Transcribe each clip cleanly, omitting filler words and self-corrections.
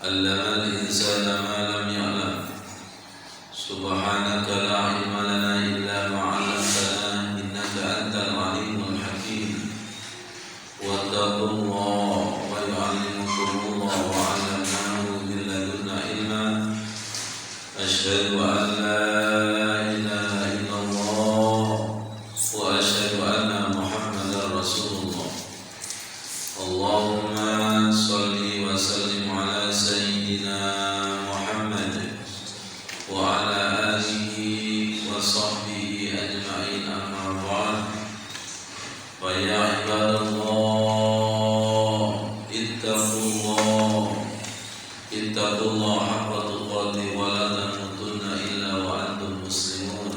علم الإنسان ما لم يعلم سبحانك لا علم لنا إلا ما علمتنا إنك أنت العليم الحكيم واتقوا الله ويعلمكم الله وعلمناه من لدنا علما أشهد أن لا إله إلا الله وأشهد أن محمدا رسول الله اللهم صل وسلم على سيدنا محمد وعلى آله وصحبه أجمعين أما بعد فيا عباد الله اتقوا الله حق تقاته ولا تموتن إلا وأنتم مسلمون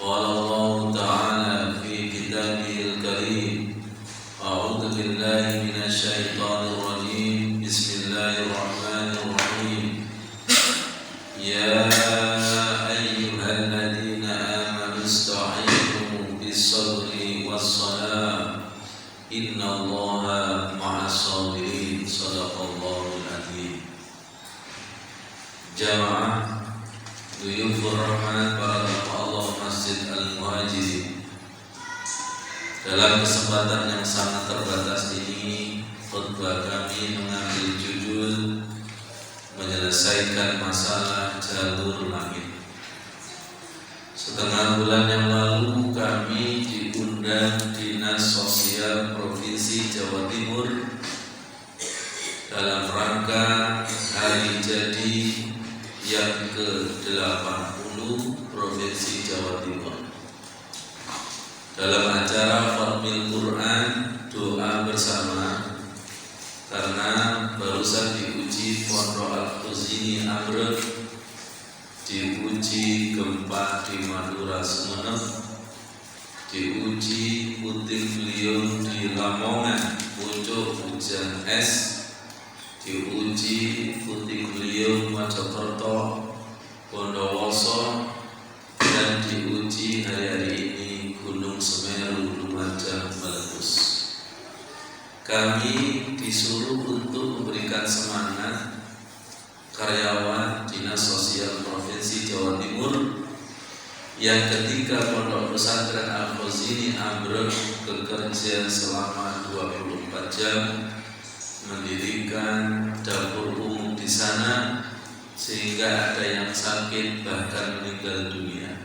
قال الله تعالى في كتابه الكريم أعوذ بالله من الشيطان الرجيم بسم الله الرحمن الرحيم يا أيها الذين آمنوا استعينوا بالصبر والصلاة إن الله مع الصابرين صدق الله العظيم. Jamaah Duyufur Rahman para tamu Allah Masjid Al-Muhajirin, dalam kesempatan yang sangat terbatas ini khutbah kami mengambil judul menyelesaikan masalah jalur langit. Setengah bulan yang lalu kami diundang Dinas Sosial Provinsi Jawa Timur dalam rangka hari jadi yang ke-80 Provinsi Jawa Timur. Dalam acara Fatmil Quran doa bersama, karena barusan diuji Pondok Al-Khuzini Amrek, diuji gempa di Madura Sumeneb, diuji puting beliung di Lamongan pucuk hujan es, diuji puting beliung Mojokerto, Bondowoso, dan diuji hari-hari ini Gunung Semeru Lumajang meletus. Kami disuruh untuk memberikan semangat karyawan Dinas Sosial Provinsi Jawa Timur yang ketika Pondok Pesantren Al-Khuzini ambruk bekerja selama 24 jam mendirikan dapur umum di sana, sehingga ada yang sakit bahkan meninggal dunia.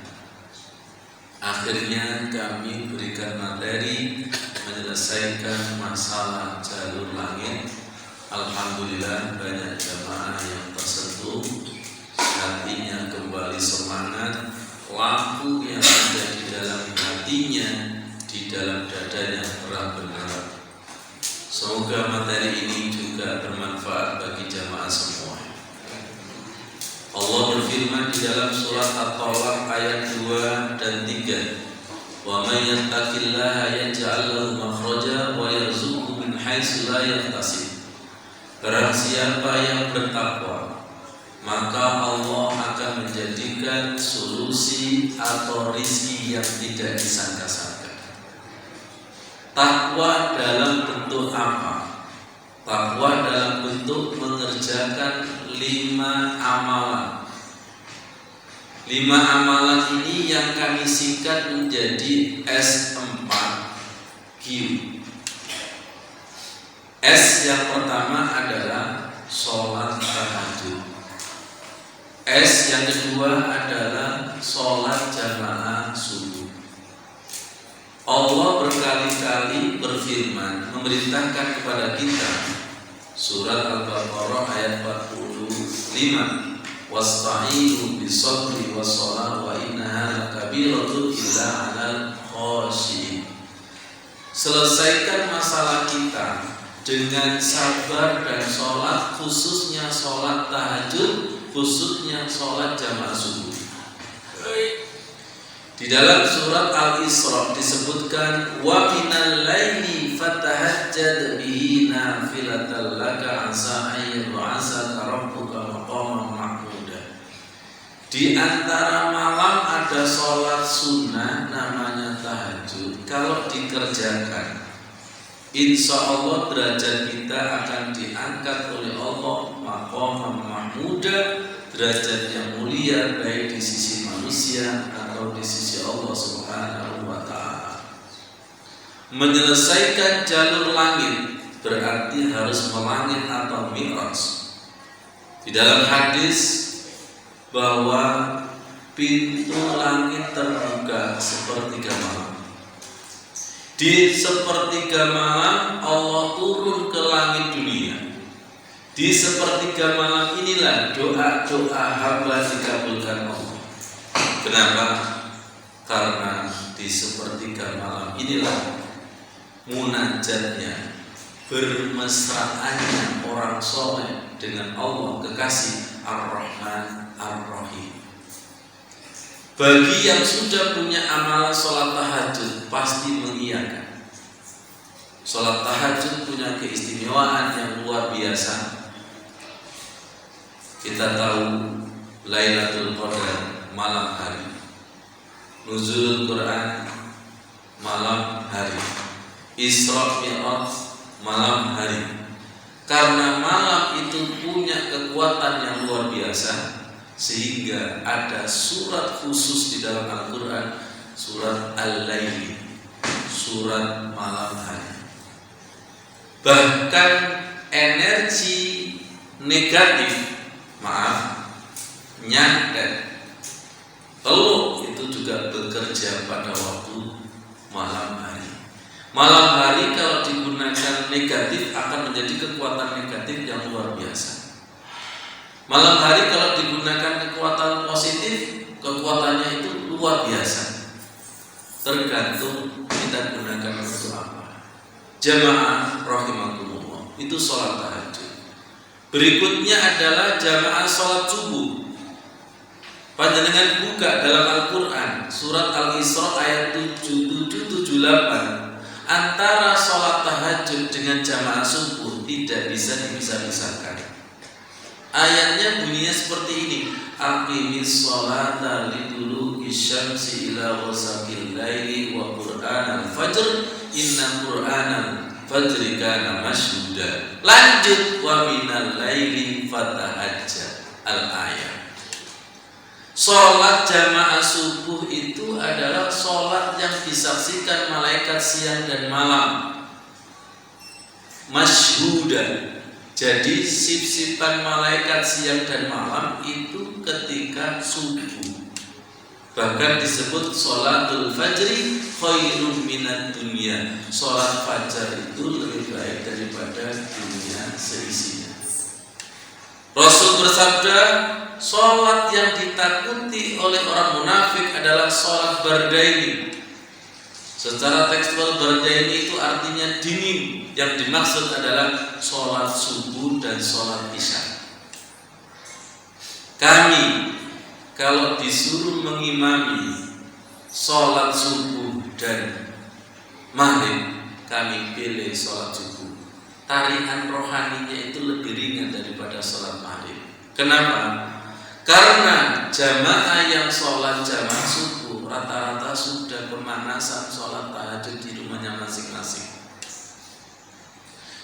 Akhirnya kami berikan materi menyelesaikan masalah jalur langit. Alhamdulillah banyak jamaah yang tersentuh, hatinya kembali semangat, lampu yang ada di dalam hatinya, di dalam dadanya terang benderang. Semoga materi ini juga bermanfaat bagi jamaah semua. Allah berfirman di dalam surat At-Talaq ayat 2 dan 3, "Wa may yattaqillaha yaj'al lahu makhraja wa yarzuqhu min haitsu la yahtasib." Barang siapa yang bertakwa, maka Allah akan menjadikan solusi atau rizki yang tidak disangka-sangka. Takwa dalam bentuk apa? Takwa dalam bentuk mengerjakan 5 amalan. 5 amalan ini yang kami singkat menjadi S4Q. S yang pertama adalah sholat tahajud. S yang kedua adalah sholat jamaah subuh. Allah berkali-kali berfirman memerintahkan kepada kita, surat Al-Baqarah ayat 45, "Wasta'inu bis-sabri was-shalah wa innaha lakabiratun illa 'alal khashiyin." Selesaikan masalah kita dengan sabar dan sholat, khususnya sholat tahajud, khususnya sholat jamaah subuh. Di dalam surat Al-Isra disebutkan, "Wa minal laili fatahajjad bihi nafilatan laka 'asa an yab'atsaka rabbuka maqaman mahmuda." Di antara malam ada sholat sunnah namanya tahajud. Kalau dikerjakan, insya Allah derajat kita akan diangkat oleh Allah, maka maqaman mahmuda, derajat yang mulia baik di sisi manusia atau di sisi Allah Subhanahu wa taala. Menyelesaikan jalur langit berarti harus melangit atau mi'raj. Di dalam hadis bahwa pintu langit terbuka sepertiga malam. Di sepertiga malam Allah turun ke langit dunia. Di sepertiga malam inilah doa-doa hamba dikabulkan Allah. Kenapa? Karena di sepertiga malam inilah munajatnya, bermesraannya orang soleh dengan Allah kekasih Ar-Rahman Ar-Rahim. Bagi yang sudah punya amalan sholat tahajud pasti mengiyakan. Sholat tahajud punya keistimewaan yang luar biasa. Kita tahu Lailatul Qadar malam hari, Nuzulul Quran malam hari, Isra Mi'raj malam hari. Karena malam itu punya kekuatan yang luar biasa, sehingga ada surat khusus di dalam Al-Quran, surat Al-Laili, surat malam hari. Bahkan energi negatif, nyantet, teluk itu juga bekerja pada waktu malam hari. Malam hari kalau digunakan negatif akan menjadi kekuatan negatif yang luar biasa. Malam hari kalau digunakan kekuatan positif, kekuatannya itu luar biasa. Tergantung kita gunakan untuk apa. Jamaah rahimakumullah, itu sholat tahajud. Berikutnya adalah jamaah sholat subuh. Panjenengan buka dalam Al-Quran surat Al-Isra ayat 7778. Antara sholat tahajud dengan jamaah subuh tidak bisa dipisah-pisahkan. Ayatnya bunyinya seperti ini: Aqimis sholata liduluki syamsi ila ghasaqil laili wa qur'anal fajr inna qur'anal fajri kana mashhuda. Lanjut, wa minal laili fatahajjad. Al-ayat. Sholat jamaah subuh itu adalah sholat yang disaksikan malaikat siang dan malam. Mashhuda. Jadi sip-sipan malaikat siang dan malam itu ketika subuh. Bahkan disebut sholatul fajri khairun minad dunya. Sholat fajar itu lebih baik daripada dunia seisinya. Rasul bersabda, sholat yang ditakuti oleh orang munafik adalah sholat bardaini. Secara tekstual bardaini itu artinya dingin. Yang dimaksud adalah sholat subuh dan sholat isya. Kami kalau disuruh mengimami sholat subuh dan maghrib, kami pilih sholat subuh. Tarian rohaninya itu lebih ringan daripada sholat maghrib. Kenapa? Karena jamaah yang sholat jamaah subuh rata-rata sudah pemanasan sholat tahajud di rumahnya masing-masing.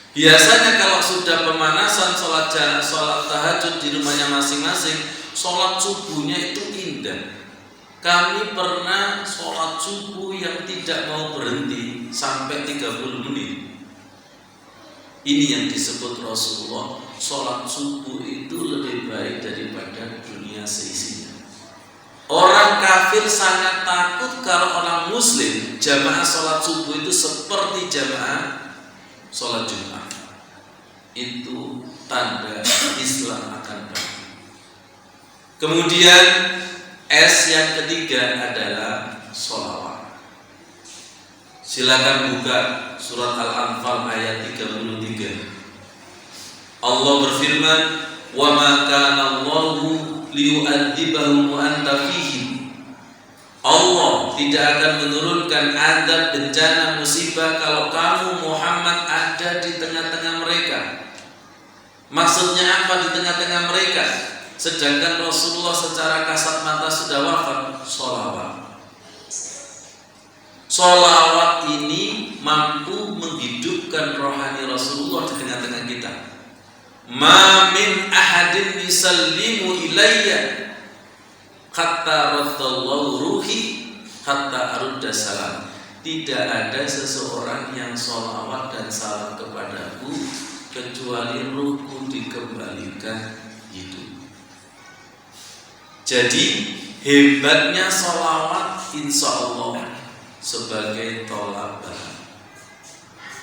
Biasanya kalau sudah pemanasan sholat tahajud di rumahnya masing-masing, sholat subuhnya itu indah. Kami pernah sholat subuh yang tidak mau berhenti sampai 30 menit. Ini yang disebut Rasulullah, sholat subuh itu lebih baik daripada dunia seisinya. Orang kafir sangat takut kalau orang muslim jamaah sholat subuh itu seperti jamaah sholat Jumat. Itu tanda Islam akan bangkit. Kemudian S yang ketiga adalah sholawat. Silakan buka surat Al-Anfal ayat 33. Allah berfirman, "Wa ma kana Allahu liyu'adzibahum wa anta fihim." Allah tidak akan menurunkan azab, bencana, musibah kalau kamu Muhammad ada di tengah-tengah mereka. Maksudnya apa di tengah-tengah mereka? Sedangkan Rasulullah secara kasat mata sudah wafat. Sholawat ini mampu menghidupkan rohani Rasulullah di tengah-tengah kita. Ma min ahad ahadin yusallimu ilayya hatta raddallahu ruhi hatta arudda salam. Tidak ada seseorang yang sholawat dan salam kepadaku kecuali ruhku dikembalikan hidup. Jadi hebatnya sholawat insya Allah sebagai tolak bala.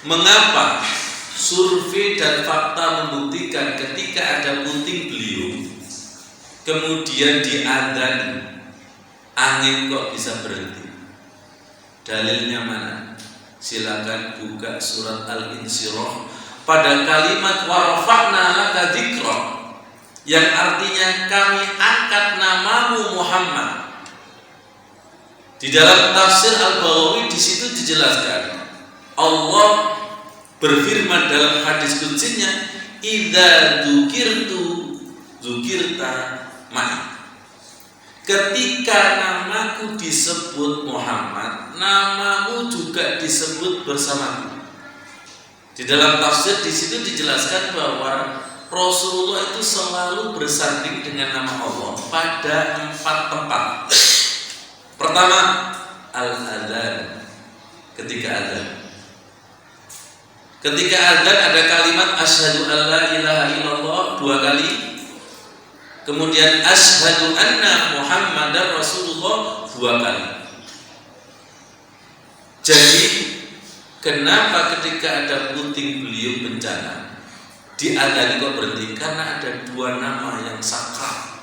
Mengapa? Survei dan fakta membuktikan ketika ada puting beliung kemudian diadzani, angin kok bisa berhenti. Dalilnya mana? Silakan buka surat Al-Insyirah pada kalimat warafa'na laka dzikra, yang artinya kami angkat namamu Muhammad. Di dalam tafsir Al-Baghawi di situ dijelaskan Allah berfirman dalam hadis qudsinya, idza dzukirta ma'i. Ketika namaku disebut Muhammad, namamu juga disebut bersamaku. Di dalam tafsir di situ dijelaskan bahwa Rasulullah itu selalu bersanding dengan nama Allah pada 4 tempat. Pertama, al-adzan, ketika adzan. Ketika adzan ada kalimat asyhadu an la ilaha illallah 2 kali. Kemudian asyhadu anna Muhammadar Rasulullah 2 kali. Jadi kenapa ketika ada puting beliung bencana diadzani kok berhenti? Karena ada 2 nama yang sakral,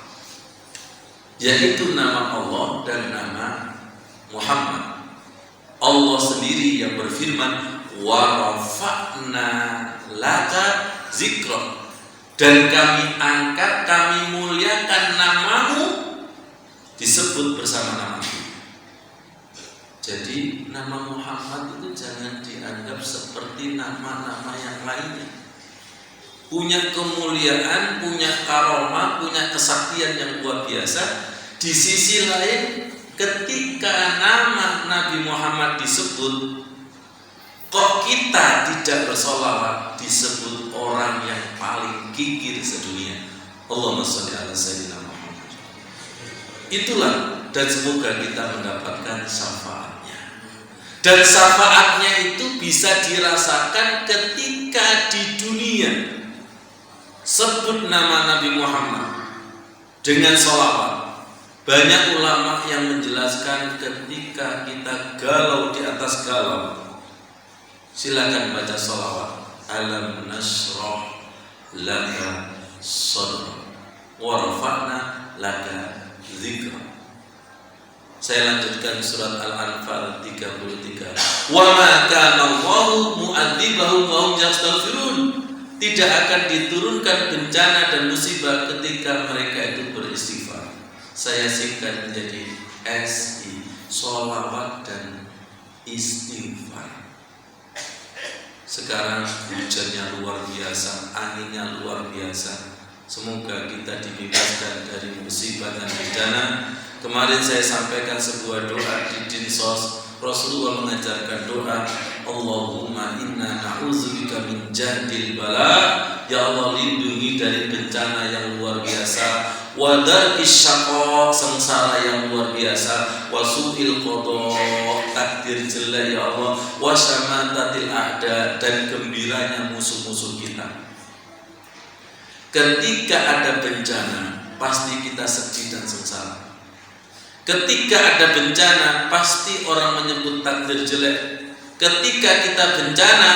yaitu nama Allah dan nama Muhammad. Allah sendiri yang berfirman wa rafa'na laka dzikra, dan kami angkat, kami muliakan namamu, disebut bersama namamu. Jadi nama Muhammad itu jangan dianggap seperti nama-nama yang lainnya. Punya kemuliaan, punya karomah, punya kesaktian yang luar biasa. Di sisi lain, ketika nama Nabi Muhammad disebut, kok kita tidak bersolawat, disebut orang yang paling kikir sedunia. Allahumma sholli ala sayyidina Muhammad. Itulah, dan semoga kita mendapatkan syafaatnya. Dan syafaatnya itu bisa dirasakan ketika di dunia. Sebut nama Nabi Muhammad dengan sholawat. Banyak ulama yang menjelaskan ketika kita galau di atas galau, silakan baca sholawat. Alam nashrah laka sadrak wa rafa'na laka dzikra. Saya lanjutkan surat Al-Anfal 33. Wa ma kana Allahu mu'adzibahum wa hum yastaghfirun. Tidak akan diturunkan bencana dan musibah ketika mereka itu beristighfar. Saya singkat menjadi SI, sholawat dan istighfar. Sekarang hujannya luar biasa, anginnya luar biasa. Semoga kita dibebaskan dari musibah dan bencana. Kemarin saya sampaikan sebuah doa di Dinsos. Rasulullah mengajarkan doa, Allahumma inna na'udzubika min jahdil bala. Ya Allah, lindungi dari bencana yang luar biasa, wa darkis syaqa, sengsara yang luar biasa, wa su'il qada, takdir jelek ya Allah, wa syamatatil a'da, dan gembiranya musuh-musuh kita. Ketika ada bencana, pasti kita sedih dan sengsara. Ketika ada bencana, pasti orang menyebut takdir jelek. Ketika kita bencana,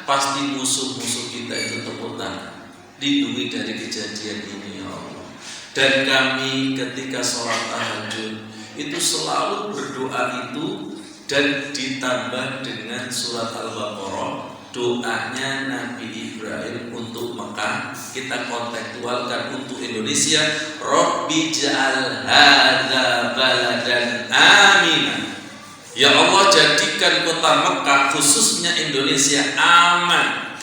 pasti musuh-musuh kita itu tepuk tangan. Lindungi dari kejadian ini ya Allah. Dan kami ketika sholat tahajud itu selalu berdoa itu, dan ditambah dengan surat Al-Baqarah, doanya Nabi Ibrahim untuk Mekah. Kita kontekstualkan untuk Indonesia, Rabbi ja'al hadza baladan amina. Ya Allah, jadikan kota Mekah khususnya Indonesia aman.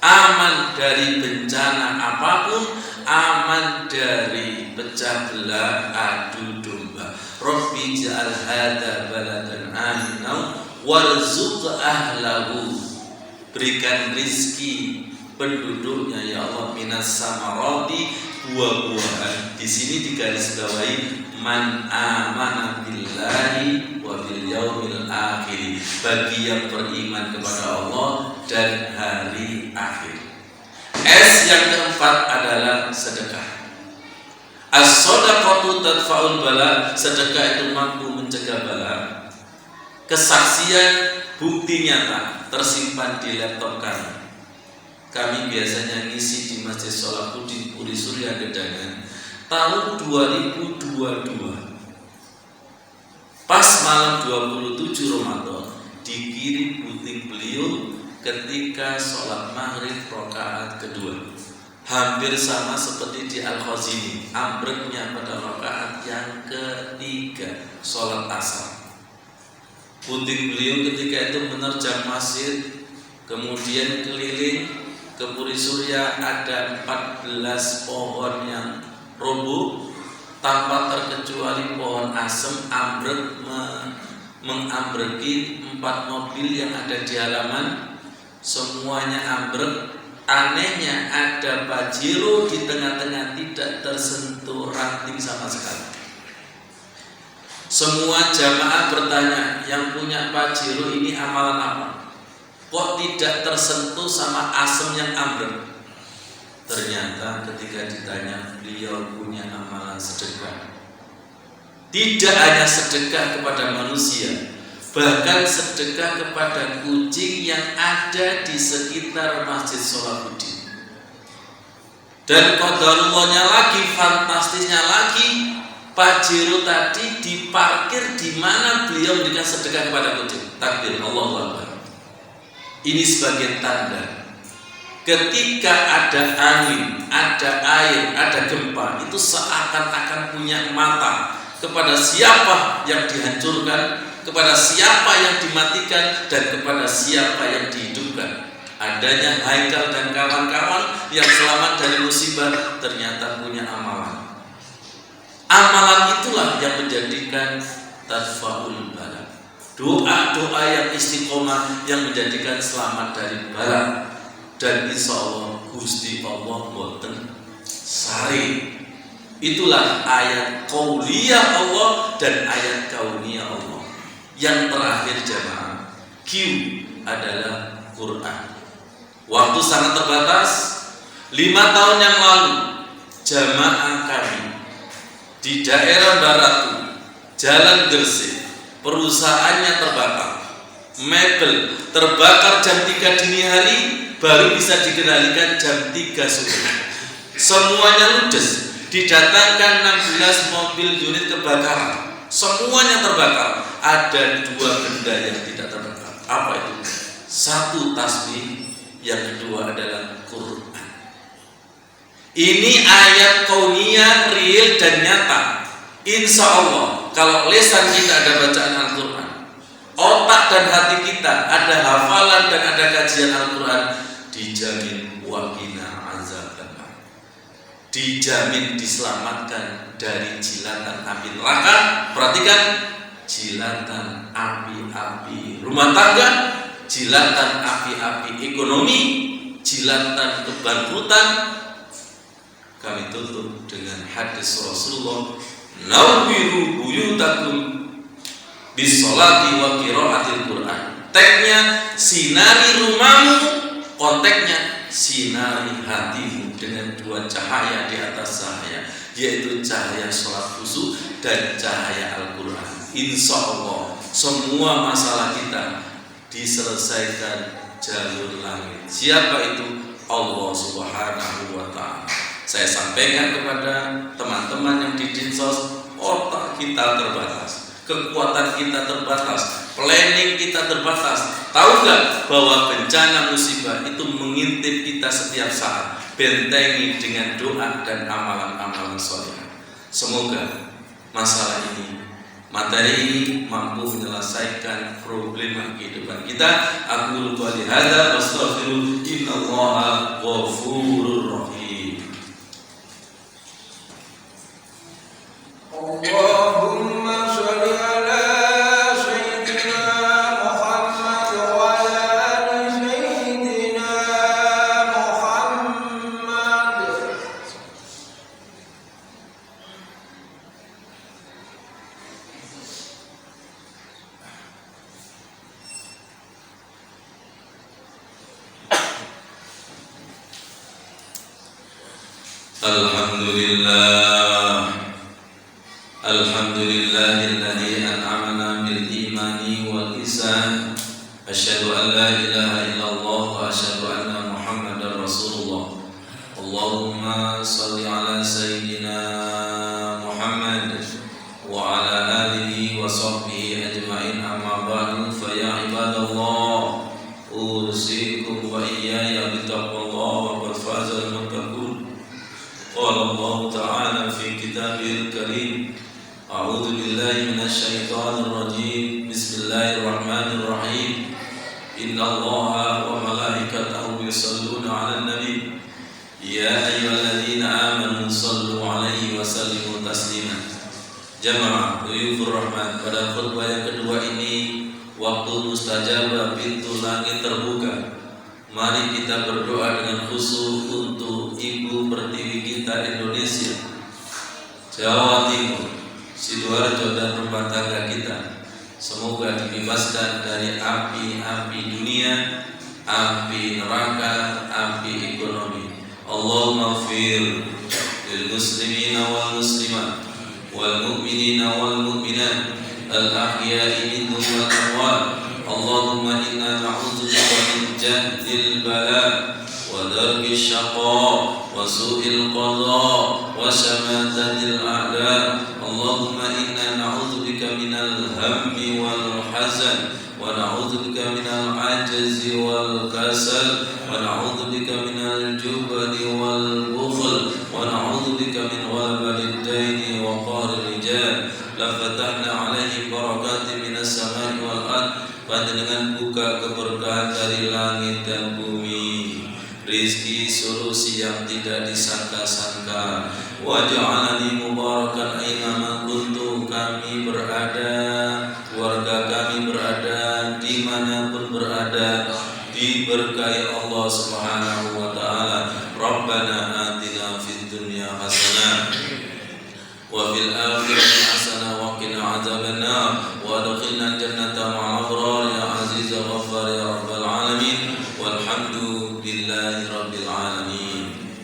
Aman dari bencana apapun, aman dari pecah belah adu domba. Rabbi ja'al hadza baladan amina warzuq ahlahu. Berikan rizki penduduknya ya Allah minas samarati, buah-buahan. Di sini digarisbawahi man amana billahi wa bil yaumil akhir, bagi yang beriman kepada Allah dan hari akhir. S yang keempat adalah sedekah. As-shadaqatu tadfa'ul bala, sedekah itu mampu mencegah bala. Kesaksian bukti nyata tersimpan di laptop kami. Kami biasanya ngisi di Masjid Sholahuddin Puri Surya Gedangan tahun 2022. Pas malam 27 Ramadan dikirim puting beliau ketika sholat maghrib rakaat kedua. Hampir sama seperti di Al-Khazini, ambreknya pada rakaat yang ketiga sholat asar. Puting beliau ketika itu menerjang masjid, kemudian keliling ke Puri Surya ada 14 pohon yang roboh tanpa terkecuali pohon asem, ambrek mengambreki 4 mobil yang ada di halaman, semuanya ambrek. Anehnya ada Pajero di tengah-tengah, tidak tersentuh ranting sama sekali. Semua jamaah bertanya, yang punya Pajero ini amalan apa? Kok tidak tersentuh sama asem yang ambrek? Ternyata ketika ditanya, beliau punya amalan sedekah. Tidak hanya sedekah kepada manusia, bahkan sedekah kepada kucing yang ada di sekitar Masjid Sholahuddin. Dan qadarullahnya lagi, fantastisnya lagi, Pajero tadi diparkir di mana beliau memberikan sedekah kepada kucing. Takbir, Allahu Akbar. Ini sebagai tanda ketika ada angin, ada air, ada gempa, itu seakan-akan punya mata kepada siapa yang dihancurkan, kepada siapa yang dimatikan, dan kepada siapa yang dihidupkan. Adanya Haikal dan kawan-kawan yang selamat dari musibah ternyata punya amalan. Amalan itulah yang menjadikan tadfa'ul bala. Doa-doa yang istiqomah yang menjadikan selamat dari bala. Dan insya Allah Gusti Allah boten sari. Itulah ayat qauliyah Allah dan ayat kauniyah Allah. Yang terakhir jamaah, Q adalah Quran. Waktu sangat terbatas. 5 tahun yang lalu jamaah kami di daerah Baratu, Jalan Gresik, perusahaannya terbakar. Mebel terbakar jam 3 dini hari, baru bisa dikendalikan jam 3 sore. Semuanya ludes. Didatangkan 16 mobil unit kebakaran, semuanya terbakar. Ada 2 benda yang tidak terbakar. Apa itu? 1 tasbih, yang kedua adalah Quran. Ini ayat kauniyah real dan nyata. Insya Allah kalau lisan kita ada bacaan Al-Quran, otak dan hati kita ada hafalan dan ada kajian Al-Quran, dijamin waqina azabannar, dijamin diselamatkan dari jilatan api neraka. Perhatikan, jilatan api-api rumah tangga, jilatan api-api ekonomi, jilatan kebangkrutan. Kami tutup dengan hadis Rasulullah, nawwiru buyutakum bisolati wa qiraatil Quran. Tagnya sinari rumahmu, konteksnya sinari hatimu dengan 2 cahaya di atas cahaya, yaitu cahaya sholat khusyuk dan cahaya Al-Quran. Insya Allah semua masalah kita diselesaikan jalur langit. Siapa itu? Allah Subhanahu wa ta'ala. Saya sampaikan kepada teman-teman yang di Dinsos, otak kita terbatas, kekuatan kita terbatas, planning kita terbatas. Tahu nggak bahwa bencana musibah itu mengintip kita setiap saat? Bentengi dengan doa dan amalan-amalan soleh. Semoga masalah ini, materi ini mampu menyelesaikan problema kehidupan kita. Aku qouli hadza wastaghfiru innallaha ghafurur rahim. Allahumma sholli ala sayyidina Muhammad wa ala ali sayyidina Muhammad. Alhamdulillahilladzi an'amana bil imani wal ihsan. Asyhadu an la ilaha illallah wa asyhadu anna Muhammadar Rasulullah. Allahumma shalli ala sayyidina Muhammad wa ala alihi wa sahbihi ajma'in, amma ba'du. Fa ya ibadallah, usikum wa iyaya bittaqwallah wa qad fazal muttaqun. Qala Allah ta'ala fi kitabihil karim, a'udzu billahi minasyaitonir rajim. Bismillahirrahmanirrahim. Innallaha wa malaikatahu yusholluna 'alan nabi. Ya ayyuhalladzina amanu shallu 'alaihi wa sallimu taslima. Jamaah Dhuyufur Rahman, pada khutbah yang kedua ini waktu mustajabah, pintu langit terbuka. Mari kita berdoa dengan khusyuk untuk ibu pertiwi kita Indonesia, Jawa Timur, Sidoarjo dan rumah tangga kita. Semoga dibebaskan dari api-api dunia, api neraka, api ekonomi. Allahumma ighfir lil muslimina wal muslimat wal mu'minina wal mu'minat al ahya'i minhum wal amwat. Allahumma inna na'udzubika min jahdil bala wa darkis syaqa wa su'il qada wa syamatatil a'da. Allahumma inna na'udzubika minal hammi wal hazan wa na'udzubika minal ajzi wal kasal wa na'udzubika minal jubni wal bukhl wa na'udzubika min ghalabalid daini wa qahril rijal. La fatahna 'alaihim barakatin minas sama'i wal ardh. Panjenengan buka keberkahan dari langit dan bumi, rizki solusi yang tidak disangka-sangka. Wa ja'alani mubarakan aina kuntu, kami berada, keluarga kami berada, dimanapun berada, diberkahi Allah Subhanahu wa ta'ala. Rabbana atina fid dunya hasanah wa fil akhirati hasanah wa qina adzabannar wa adkhilna jannata ma'al abrar ya aziz ya ghaffar ya rabbal alamin. Walhamdulillahi rabbil alamin.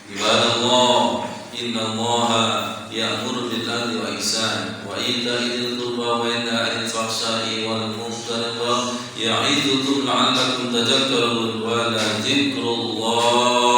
Ibadallah, innallaha ya'muru bil 'adli wa ihsan wa ita'i dzil qurba wa yanha 'anil fahsya'i wal munkari wa ya'idzukum la'allakum tadhakkarun. Wa la dzikrullah